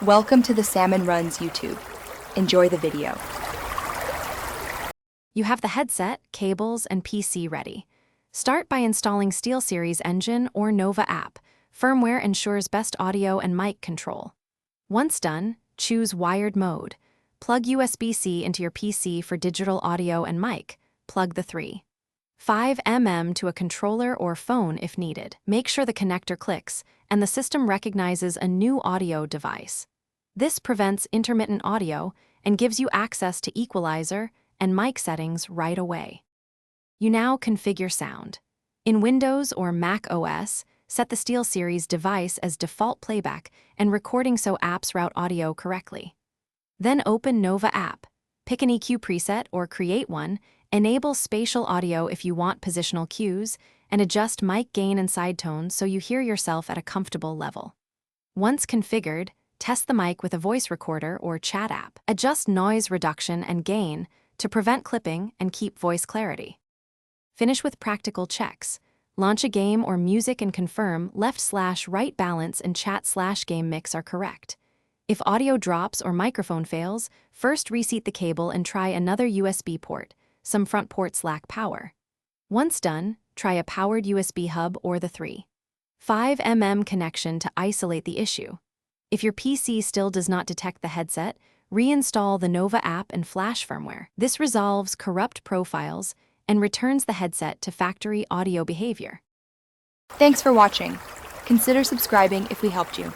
Welcome to the Salmon Runs YouTube. Enjoy the video. You have the headset, cables, and PC ready. Start by installing Steelseries Engine or Nova app. Firmware ensures best audio and mic control. Once done, choose wired mode. Plug USB-C into your PC for digital audio and mic. Plug the 3.5 to a controller or phone if needed. Make sure the connector clicks, and the system recognizes a new audio device. This prevents intermittent audio and gives you access to equalizer and mic settings right away. You now configure sound. In Windows or Mac OS, set the Steelseries device as default playback and recording so apps route audio correctly. Then open Nova app. Pick an EQ preset or create one, enable spatial audio if you want positional cues, and adjust mic gain and side tones so you hear yourself at a comfortable level. Once configured, test the mic with a voice recorder or chat app. Adjust noise reduction and gain to prevent clipping and keep voice clarity. Finish with practical checks. Launch a game or music and confirm left/right balance and chat/game mix are correct. If audio drops or microphone fails, first reseat the cable and try another USB port. Some front ports lack power. Once done, try a powered USB hub or the 3.5 connection to isolate the issue. If your PC still does not detect the headset, reinstall the Nova app and flash firmware. This resolves corrupt profiles and returns the headset to factory audio behavior. Thanks for watching. Consider subscribing if we helped you.